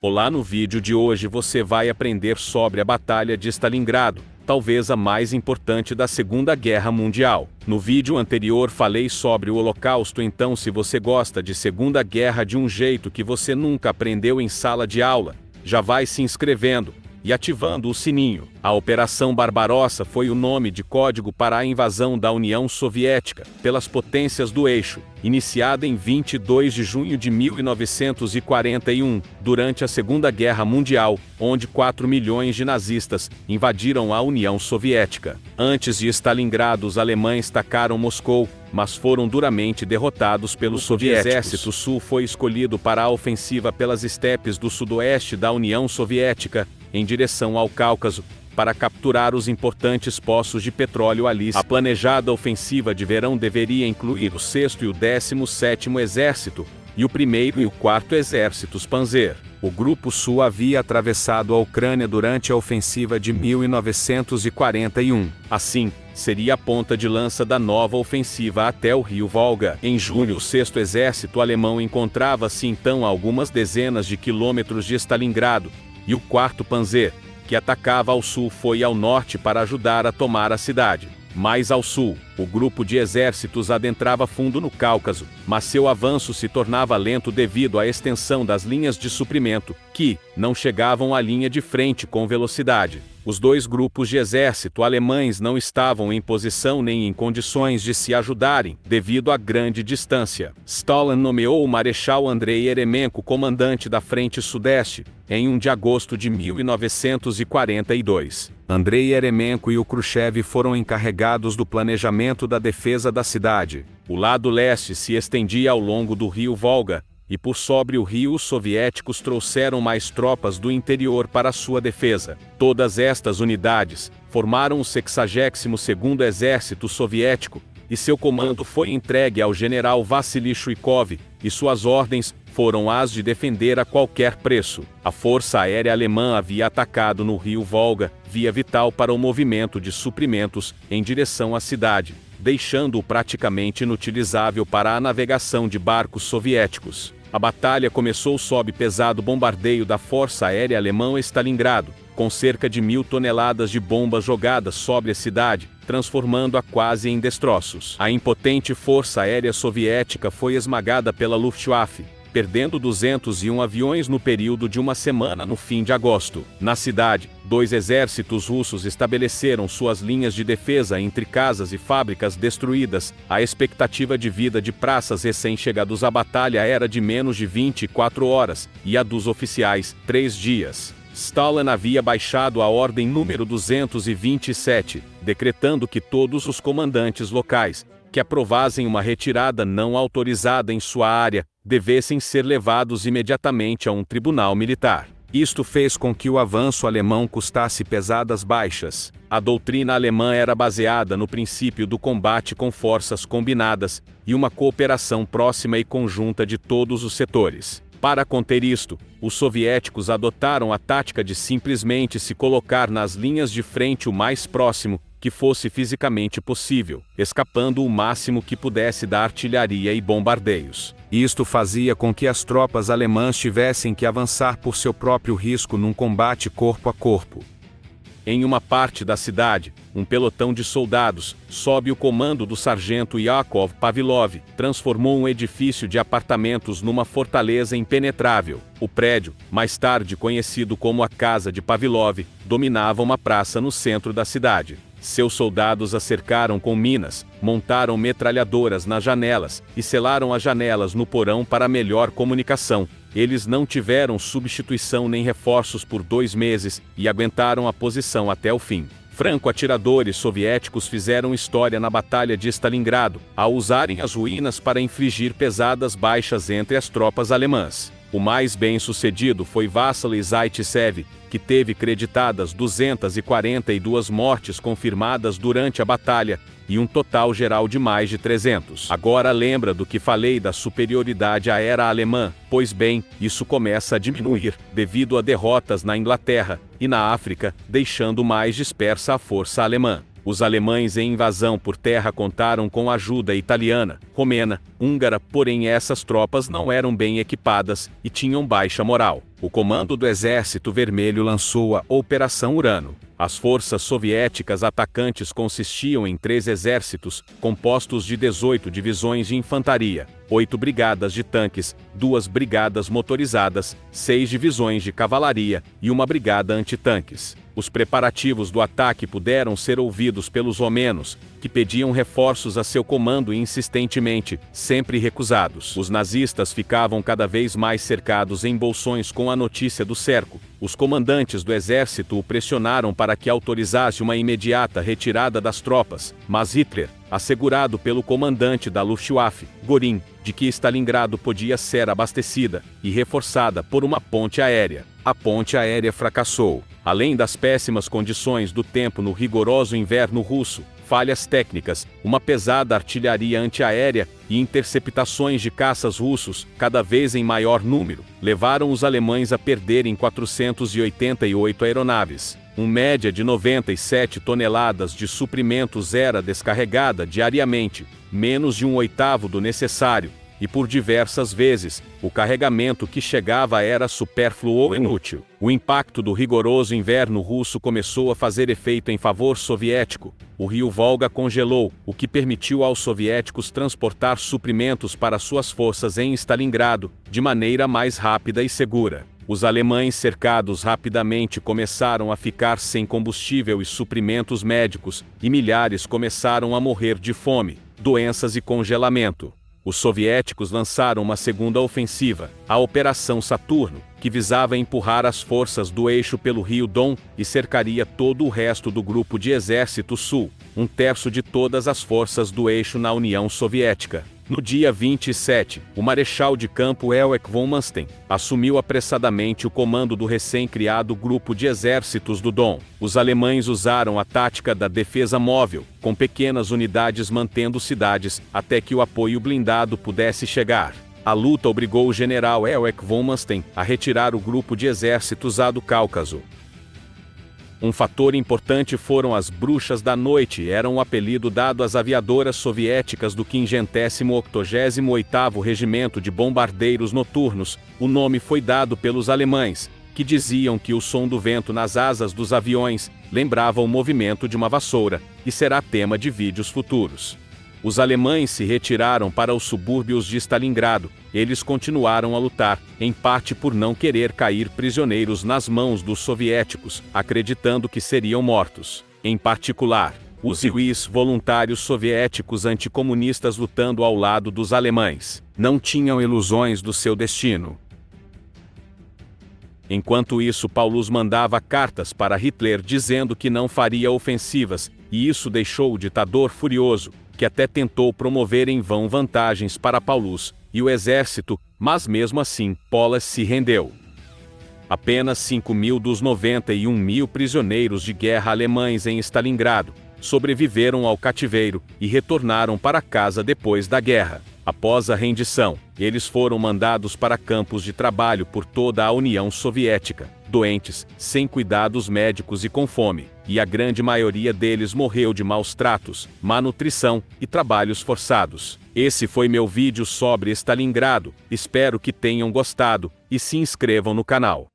Olá, no vídeo de hoje você vai aprender sobre a Batalha de Stalingrado, talvez a mais importante da Segunda Guerra Mundial. No vídeo anterior falei sobre o Holocausto, então se você gosta de Segunda Guerra de um jeito que você nunca aprendeu em sala de aula, já vai se inscrevendo e ativando o sininho. A Operação Barbarossa foi o nome de código para a invasão da União Soviética pelas potências do eixo, iniciada em 22 de junho de 1941, durante a Segunda Guerra Mundial, onde 4 milhões de nazistas invadiram a União Soviética. Antes de Stalingrado, os alemães atacaram Moscou, mas foram duramente derrotados pelos soviéticos. O Exército Sul foi escolhido para a ofensiva pelas estepes do sudoeste da União Soviética, em direção ao Cáucaso, para capturar os importantes poços de petróleo ali. A planejada ofensiva de verão deveria incluir o 6º e o 17º Exército, e o 1º e o 4º Exércitos Panzer. O Grupo Sul havia atravessado a Ucrânia durante a ofensiva de 1941. Assim, seria a ponta de lança da nova ofensiva até o rio Volga. Em julho, o 6º Exército Alemão encontrava-se então a algumas dezenas de quilômetros de Stalingrado, e o 4º Panzer, que atacava ao sul, foi ao norte para ajudar a tomar a cidade. Mais ao sul, o grupo de exércitos adentrava fundo no Cáucaso, mas seu avanço se tornava lento devido à extensão das linhas de suprimento, que não chegavam à linha de frente com velocidade. Os dois grupos de exército alemães não estavam em posição nem em condições de se ajudarem, devido à grande distância. Stalin nomeou o Marechal Andrei Eremenko comandante da Frente Sudeste, em 1 de agosto de 1942. Andrei Eremenko e o Khrushchev foram encarregados do planejamento da defesa da cidade. O lado leste se estendia ao longo do rio Volga, e por sobre o rio os soviéticos trouxeram mais tropas do interior para sua defesa. Todas estas unidades formaram o 62º Exército Soviético, e seu comando foi entregue ao general Vassili Chuikov, e suas ordens foram as de defender a qualquer preço. A Força Aérea Alemã havia atacado no rio Volga, via vital para o movimento de suprimentos em direção à cidade, deixando-o praticamente inutilizável para a navegação de barcos soviéticos. A batalha começou sob pesado bombardeio da Força Aérea Alemã em Stalingrado, com cerca de 1.000 toneladas de bombas jogadas sobre a cidade, transformando-a quase em destroços. A impotente Força Aérea Soviética foi esmagada pela Luftwaffe, perdendo 201 aviões no período de uma semana no fim de agosto. Na cidade, 2 exércitos russos estabeleceram suas linhas de defesa entre casas e fábricas destruídas. A expectativa de vida de praças recém-chegados à batalha era de menos de 24 horas, e a dos oficiais, 3 dias. Stalin havia baixado a ordem número 227, decretando que todos os comandantes locais que aprovassem uma retirada não autorizada em sua área devessem ser levados imediatamente a um tribunal militar. Isto fez com que o avanço alemão custasse pesadas baixas. A doutrina alemã era baseada no princípio do combate com forças combinadas e uma cooperação próxima e conjunta de todos os setores. Para conter isto, os soviéticos adotaram a tática de simplesmente se colocar nas linhas de frente o mais próximo que fosse fisicamente possível, escapando o máximo que pudesse da artilharia e bombardeios. Isto fazia com que as tropas alemãs tivessem que avançar por seu próprio risco num combate corpo a corpo. Em uma parte da cidade, um pelotão de soldados, sob o comando do sargento Yakov Pavlov, transformou um edifício de apartamentos numa fortaleza impenetrável. O prédio, mais tarde conhecido como a Casa de Pavlov, dominava uma praça no centro da cidade. Seus soldados a cercaram com minas, montaram metralhadoras nas janelas e selaram as janelas no porão para melhor comunicação. Eles não tiveram substituição nem reforços por 2 meses e aguentaram a posição até o fim. Franco-atiradores soviéticos fizeram história na Batalha de Stalingrado, ao usarem as ruínas para infligir pesadas baixas entre as tropas alemãs. O mais bem-sucedido foi Vassili Zaitsev, que teve creditadas 242 mortes confirmadas durante a batalha, e um total geral de mais de 300. Agora lembra do que falei da superioridade aérea alemã? Pois bem, isso começa a diminuir, devido a derrotas na Inglaterra e na África, deixando mais dispersa a força alemã. Os alemães em invasão por terra contaram com ajuda italiana, romena, húngara, porém essas tropas não eram bem equipadas e tinham baixa moral. o comando do Exército Vermelho lançou a Operação Urano. As forças soviéticas atacantes consistiam em 3 exércitos, compostos de 18 divisões de infantaria, 8 brigadas de tanques, 2 brigadas motorizadas, 6 divisões de cavalaria e uma brigada antitanques. Os preparativos do ataque puderam ser ouvidos pelos romenos, que pediam reforços a seu comando insistentemente, sempre recusados. Os nazistas ficavam cada vez mais cercados em bolsões com a notícia do cerco. Os comandantes do exército o pressionaram para que autorizasse uma imediata retirada das tropas, mas Hitler, assegurado pelo comandante da Luftwaffe, Göring, de que Stalingrado podia ser abastecida e reforçada por uma ponte aérea. A ponte aérea fracassou. Além das péssimas condições do tempo no rigoroso inverno russo, falhas técnicas, uma pesada artilharia antiaérea e interceptações de caças russos, cada vez em maior número, levaram os alemães a perderem 488 aeronaves. Uma média de 97 toneladas de suprimentos era descarregada diariamente, menos de 1/8 do necessário, e por diversas vezes, o carregamento que chegava era supérfluo ou inútil. O impacto do rigoroso inverno russo começou a fazer efeito em favor soviético. O rio Volga congelou, o que permitiu aos soviéticos transportar suprimentos para suas forças em Stalingrado, de maneira mais rápida e segura. Os alemães cercados rapidamente começaram a ficar sem combustível e suprimentos médicos, e milhares começaram a morrer de fome, doenças e congelamento. Os soviéticos lançaram uma segunda ofensiva, a Operação Saturno, que visava empurrar as forças do eixo pelo rio Don e cercaria todo o resto do Grupo de Exército Sul, 1/3 de todas as forças do eixo na União Soviética. No dia 27, o marechal de campo Erich von Manstein assumiu apressadamente o comando do recém-criado Grupo de Exércitos do Don. Os alemães usaram a tática da defesa móvel, com pequenas unidades mantendo cidades, até que o apoio blindado pudesse chegar. A luta obrigou o general Erich von Manstein a retirar o grupo de exércitos do Cáucaso. Um fator importante foram as Bruxas da Noite, era um apelido dado às aviadoras soviéticas do 588º Regimento de Bombardeiros Noturnos. O nome foi dado pelos alemães, que diziam que o som do vento nas asas dos aviões lembrava o movimento de uma vassoura, e será tema de vídeos futuros. Os alemães se retiraram para os subúrbios de Stalingrado. Eles continuaram a lutar, em parte por não querer cair prisioneiros nas mãos dos soviéticos, acreditando que seriam mortos. Em particular, os civis voluntários soviéticos anticomunistas lutando ao lado dos alemães não tinham ilusões do seu destino. Enquanto isso, Paulus mandava cartas para Hitler dizendo que não faria ofensivas, e isso deixou o ditador furioso, que até tentou promover em vão vantagens para Paulus e o exército, mas mesmo assim, Paulus se rendeu. Apenas 5.000 dos 91.000 prisioneiros de guerra alemães em Stalingrado sobreviveram ao cativeiro e retornaram para casa depois da guerra. Após a rendição, eles foram mandados para campos de trabalho por toda a União Soviética, doentes, sem cuidados médicos e com fome, e a grande maioria deles morreu de maus tratos, má nutrição e trabalhos forçados. Esse foi meu vídeo sobre Stalingrado, espero que tenham gostado, e se inscrevam no canal.